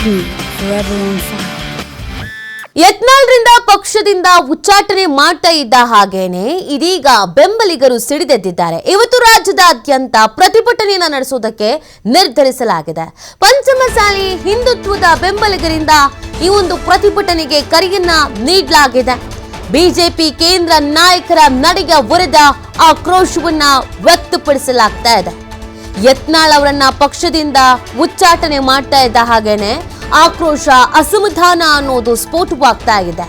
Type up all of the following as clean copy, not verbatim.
TV forever on fire. ಯತ್ನಾಳ್ರಿಂದ ಪಕ್ಷದಿಂದ ಉಚ್ಚಾಟನೆ ಮಾಡ್ತಾ ಇದ್ದ ಹಾಗೇನೆ ಇದೀಗ ಬೆಂಬಲಿಗರು ಸಿಡಿದೆದ್ದಿದ್ದಾರೆ. ಇವತ್ತು ರಾಜ್ಯದಾದ್ಯಂತ ಪ್ರತಿಭಟನೆಯನ್ನ ನಡೆಸುವುದಕ್ಕೆ ನಿರ್ಧರಿಸಲಾಗಿದೆ. ಪಂಚಮಸಾಲಿ ಹಿಂದುತ್ವದ ಬೆಂಬಲಿಗರಿಂದ ಈ ಒಂದು ಪ್ರತಿಭಟನೆಗೆ ಕರೆಯನ್ನ ನೀಡಲಾಗಿದೆ. ಬಿಜೆಪಿ ಕೇಂದ್ರ ನಾಯಕರ ನಡೆಗೆ ವಿರುದ್ಧ ಆಕ್ರೋಶವನ್ನ ವ್ಯಕ್ತಪಡಿಸಲಾಗ್ತಾ ಇದೆ. ಯತ್ನಾಳ್ ಅವರನ್ನ ಪಕ್ಷದಿಂದ ಉಚ್ಚಾಟನೆ ಮಾಡ್ತಾ ಇದ್ದ ಹಾಗೇನೆ ಆಕ್ರೋಶ, ಅಸಮಾಧಾನ ಅನ್ನೋದು ಸ್ಫೋಟವಾಗ್ತಾ ಇದೆ.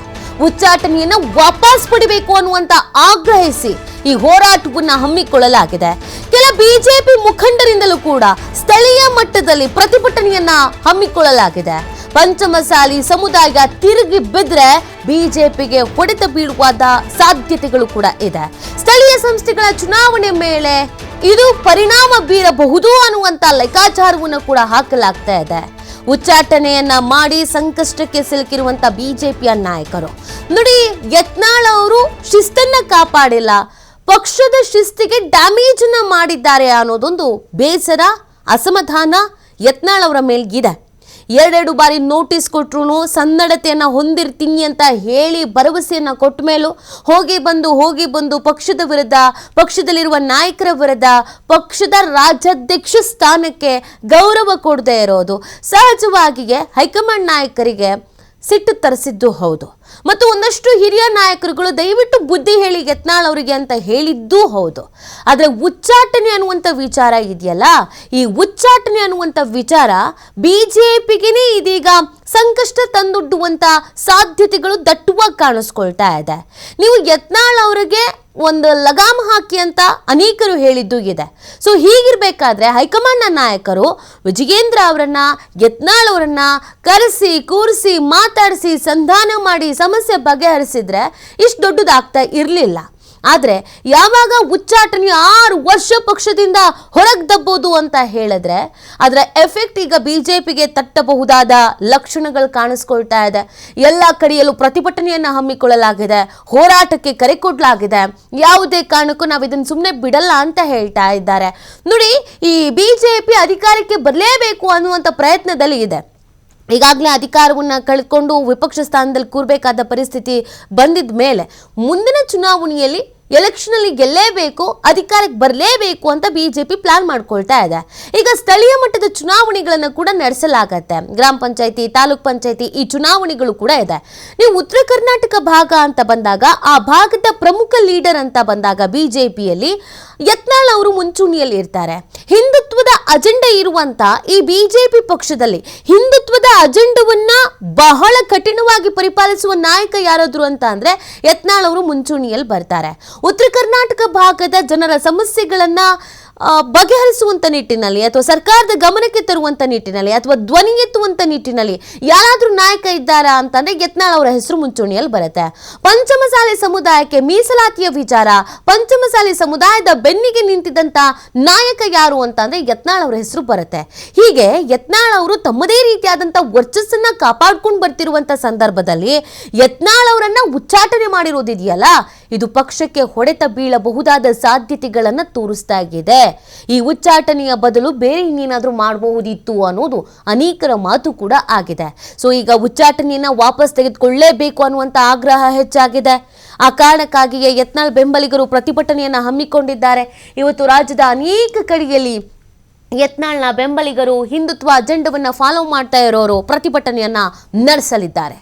ಉಚ್ಚಾಟನೆಯನ್ನ ವಾಪಸ್ ಪಡಿಬೇಕು ಅನ್ನುವಂತ ಆಗ್ರಹಿಸಿ ಈ ಹೋರಾಟವನ್ನ ಹಮ್ಮಿಕೊಳ್ಳಲಾಗಿದೆ. ಕೆಲ ಬಿಜೆಪಿ ಮುಖಂಡರಿಂದಲೂ ಕೂಡ ಸ್ಥಳೀಯ ಮಟ್ಟದಲ್ಲಿ ಪ್ರತಿಭಟನೆಯನ್ನ ಹಮ್ಮಿಕೊಳ್ಳಲಾಗಿದೆ. ಪಂಚಮಸಾಲಿ ಸಮುದಾಯ ತಿರುಗಿ ಬಿದ್ರೆ ಬಿಜೆಪಿಗೆ ಹೊಡೆತ ಬೀಳುವಾದ ಸಾಧ್ಯತೆಗಳು ಕೂಡ ಇದೆ. ಸ್ಥಳೀಯ ಸಂಸ್ಥೆಗಳ ಚುನಾವಣೆ ಮೇಲೆ ಇದು ಪರಿಣಾಮ ಬೀರಬಹುದು ಅನ್ನುವಂತ ಲೆಕ್ಕಾಚಾರವನ್ನು ಕೂಡ ಹಾಕಲಾಗ್ತಾ ಇದೆ. ಉಚ್ಚಾಟನೆಯನ್ನ ಮಾಡಿ ಸಂಕಷ್ಟಕ್ಕೆ ಸಿಲುಕಿರುವಂತ ಬಿಜೆಪಿಯ ನಾಯಕರು ನೋಡಿ, ಯತ್ನಾಳ್ ಅವರು ಶಿಸ್ತನ್ನ ಕಾಪಾಡಿಲ್ಲ, ಪಕ್ಷದ ಶಿಸ್ತಿಗೆ ಡ್ಯಾಮೇಜ್ ಅನ್ನ ಮಾಡಿದ್ದಾರೆ ಅನ್ನೋದೊಂದು ಬೇಸರ, ಅಸಮಾಧಾನ ಯತ್ನಾಳ್ ಅವರ ಮೇಲ್ಗಿದೆ. ಎರಡೆರಡು ಬಾರಿ ನೋಟಿಸ್ ಕೊಟ್ರು, ಸನ್ನಡತೆಯನ್ನ ಹೊಂದಿರ್ತೀನಿ ಅಂತ ಹೇಳಿ ಭರವಸೆಯನ್ನ ಕೊಟ್ಟ ಮೇಲೂ ಹೋಗಿ ಬಂದು ಪಕ್ಷದ ವಿರುದ್ಧ, ಪಕ್ಷದಲ್ಲಿರುವ ನಾಯಕರ ವಿರುದ್ಧ, ಪಕ್ಷದ ರಾಜ್ಯಾಧ್ಯಕ್ಷ ಸ್ಥಾನಕ್ಕೆ ಗೌರವ ಕೊಡದೇ ಇರೋದು ಸಹಜವಾಗಿಯೇ ಹೈಕಮಾಂಡ್ ನಾಯಕರಿಗೆ ಸಿಟ್ಟು ತರಿಸಿದ್ದು ಹೌದು. ಮತ್ತು ಒಂದಷ್ಟು ಹಿರಿಯ ನಾಯಕರುಗಳು ದಯವಿಟ್ಟು ಬುದ್ಧಿ ಹೇಳಿ ಯತ್ನಾಳ್ ಅವರಿಗೆ ಅಂತ ಹೇಳಿದ್ದೂ ಹೌದು. ಆದರೆ ಉಚ್ಚಾಟನೆ ಅನ್ನುವಂಥ ವಿಚಾರ ಇದೆಯಲ್ಲ, ಈ ಉಚ್ಚಾಟನೆ ಅನ್ನುವಂಥ ವಿಚಾರ ಬಿಜೆಪಿಗೆ ಇದೀಗ ಸಂಕಷ್ಟ ತಂದೊಡ್ಡುವಂತ ಸಾಧ್ಯತೆಗಳು ದಟ್ಟವಾಗಿ ಕಾಣಿಸ್ಕೊಳ್ತಾ ಇದೆ. ನೀವು ಯತ್ನಾಳ್ ಅವರಿಗೆ ಒಂದು ಲಗಾಮ್ ಹಾಕಿ ಅಂತ ಅನೇಕರು ಹೇಳಿದ್ದು ಇದೆ. ಸೊ ಹೀಗಿರ್ಬೇಕಾದ್ರೆ ಹೈಕಮಾಂಡ್ನ ನಾಯಕರು ವಿಜಯೇಂದ್ರ ಅವರನ್ನ, ಯತ್ನಾಳ್ ಅವರನ್ನ ಕರೆಸಿ ಕೂರಿಸಿ ಮಾತಾಡಿಸಿ ಸಂಧಾನ ಮಾಡಿ ಸಮಸ್ಯೆ ಬಗೆಹರಿಸಿದ್ರೆ ಇಷ್ಟು ದೊಡ್ಡದಾಗ್ತಾ ಇರಲಿಲ್ಲ. ಆದರೆ ಯಾವಾಗ ಉಚ್ಚಾಟನೆ 6 ವರ್ಷ ಪಕ್ಷದಿಂದ ಹೊರಗೆ ದಬ್ಬೋದು ಅಂತ ಹೇಳಿದ್ರೆ ಅದರ ಎಫೆಕ್ಟ್ ಈಗ ಬಿಜೆಪಿಗೆ ತಟ್ಟಬಹುದಾದ ಲಕ್ಷಣಗಳು ಕಾಣಿಸ್ಕೊಳ್ತಾ ಇದೆ. ಎಲ್ಲ ಕಡೆಯಲ್ಲೂ ಪ್ರತಿಭಟನೆಯನ್ನು ಹಮ್ಮಿಕೊಳ್ಳಲಾಗಿದೆ, ಹೋರಾಟಕ್ಕೆ ಕರೆ ಕೊಡಲಾಗಿದೆ. ಯಾವುದೇ ಕಾರಣಕ್ಕೂ ನಾವು ಇದನ್ನು ಸುಮ್ಮನೆ ಬಿಡಲ್ಲ ಅಂತ ಹೇಳ್ತಾ ಇದ್ದಾರೆ. ನೋಡಿ, ಈ ಬಿಜೆಪಿ ಅಧಿಕಾರಕ್ಕೆ ಬರಲೇಬೇಕು ಅನ್ನುವಂಥ ಪ್ರಯತ್ನದಲ್ಲಿ ಇದೆ. ಈಗಾಗಲೇ ಅಧಿಕಾರವನ್ನು ಕಳ್ಕೊಂಡು ವಿಪಕ್ಷ ಸ್ಥಾನದಲ್ಲಿ ಕೂರಬೇಕಾದ ಪರಿಸ್ಥಿತಿ ಬಂದಿದ್ದ ಮೇಲೆ ಮುಂದಿನ ಚುನಾವಣೆಯಲ್ಲಿ ಎಲೆಕ್ಷನಲ್ಲಿ ಗೆಲ್ಲೇಬೇಕು, ಅಧಿಕಾರಕ್ಕೆ ಬರಲೇಬೇಕು ಅಂತ ಬಿಜೆಪಿ ಪ್ಲಾನ್ ಮಾಡ್ಕೊಳ್ತಾ ಇದೆ. ಈಗ ಸ್ಥಳೀಯ ಮಟ್ಟದ ಚುನಾವಣೆಗಳನ್ನು ಕೂಡ ನಡೆಸಲಾಗತ್ತೆ. ಗ್ರಾಮ ಪಂಚಾಯತಿ, ತಾಲೂಕ್ ಪಂಚಾಯತಿ ಈ ಚುನಾವಣೆಗಳು ಕೂಡ ಇದೆ. ನೀವು ಉತ್ತರ ಕರ್ನಾಟಕ ಭಾಗ ಅಂತ ಬಂದಾಗ, ಆ ಭಾಗದ ಪ್ರಮುಖ ಲೀಡರ್ ಅಂತ ಬಂದಾಗ ಬಿಜೆಪಿಯಲ್ಲಿ ಯತ್ನಾಳ್ ಅವರು ಮುಂಚೂಣಿಯಲ್ಲಿ ಇರ್ತಾರೆ. ಹಿಂದುತ್ವದ ಅಜೆಂಡಾ ಇರುವಂತ ಈ ಬಿಜೆಪಿ ಪಕ್ಷದಲ್ಲಿ ಹಿಂದುತ್ವದ ಅಜೆಂಡವನ್ನ ಬಹಳ ಕಠಿಣವಾಗಿ ಪರಿಪಾಲಿಸುವ ನಾಯಕ ಯಾರಾದ್ರು ಅಂತ ಅಂದ್ರೆ ಯತ್ನಾಳ್ ಅವರು ಮುಂಚೂಣಿಯಲ್ಲಿ ಬರ್ತಾರೆ. ಉತ್ತರ ಕರ್ನಾಟಕ ಭಾಗದ ಜನರ ಸಮಸ್ಯೆಗಳನ್ನ ಬಗೆಹರಿಸುವಂತ ನಿಟ್ಟಿನಲ್ಲಿ ಅಥವಾ ಸರ್ಕಾರದ ಗಮನಕ್ಕೆ ತರುವಂತ ನಿಟ್ಟಿನಲ್ಲಿ ಅಥವಾ ಧ್ವನಿ ಎತ್ತುವಂತ ನಿಟ್ಟಿನಲ್ಲಿ ಯಾರಾದ್ರೂ ನಾಯಕ ಇದ್ದಾರಾ ಅಂತಂದ್ರೆ ಯತ್ನಾಳ್ ಅವರ ಹೆಸರು ಮುಂಚೂಣಿಯಲ್ಲಿ ಬರುತ್ತೆ. ಪಂಚಮಸಾಲಿ ಸಮುದಾಯಕ್ಕೆ ಮೀಸಲಾತಿಯ ವಿಚಾರ, ಪಂಚಮಸಾಲಿ ಸಮುದಾಯದ ಬೆನ್ನಿಗೆ ನಿಂತಿದ್ದಂತ ನಾಯಕ ಯಾರು ಅಂತಂದ್ರೆ ಯತ್ನಾಳ್ ಅವರ ಹೆಸರು ಬರುತ್ತೆ. ಹೀಗೆ ಯತ್ನಾಳ್ ಅವರು ತಮ್ಮದೇ ರೀತಿಯಾದಂತ ವರ್ಚಸ್ಸನ್ನ ಕಾಪಾಡ್ಕೊಂಡು ಬರ್ತಿರುವಂತ ಸಂದರ್ಭದಲ್ಲಿ ಯತ್ನಾಳ್ ಅವರನ್ನ ಉಚ್ಚಾಟನೆ ಮಾಡಿರೋದಿದೆಯಲ್ಲ, ಇದು ಪಕ್ಷಕ್ಕೆ ಹೊಡೆತ ಬೀಳಬಹುದಾದ ಸಾಧ್ಯತೆಗಳನ್ನ ತೋರಿಸ್ತಾ ಇದೆ. ಈ ಉಚ್ಚಾಟನೆಯ ಬದಲು ಬೇರೆ ಇನ್ನೇನಾದ್ರೂ ಮಾಡಬಹುದಿತ್ತು ಅನ್ನೋದು ಅನೇಕರ ಮಾತು ಕೂಡ ಆಗಿದೆ. ಸೊ ಈಗ ಉಚ್ಚಾಟನೆಯನ್ನ ವಾಪಸ್ ತೆಗೆದುಕೊಳ್ಳಲೇಬೇಕು ಅನ್ನುವಂತ ಆಗ್ರಹ ಹೆಚ್ಚಾಗಿದೆ. ಆ ಕಾರಣಕ್ಕಾಗಿಯೇ ಯತ್ನಾಳ್ ಬೆಂಬಲಿಗರು ಪ್ರತಿಭಟನೆಯನ್ನ ಹಮ್ಮಿಕೊಂಡಿದ್ದಾರೆ. ಇವತ್ತು ರಾಜ್ಯದ ಅನೇಕ ಕಡೆಯಲ್ಲಿ ಯತ್ನಾಳ್ನ ಬೆಂಬಲಿಗರು ಹಿಂದುತ್ವ ಅಜೆಂಡವನ್ನ ಫಾಲೋ ಮಾಡ್ತಾ ಇರೋರು ಪ್ರತಿಭಟನೆಯನ್ನ ನಡೆಸಲಿದ್ದಾರೆ.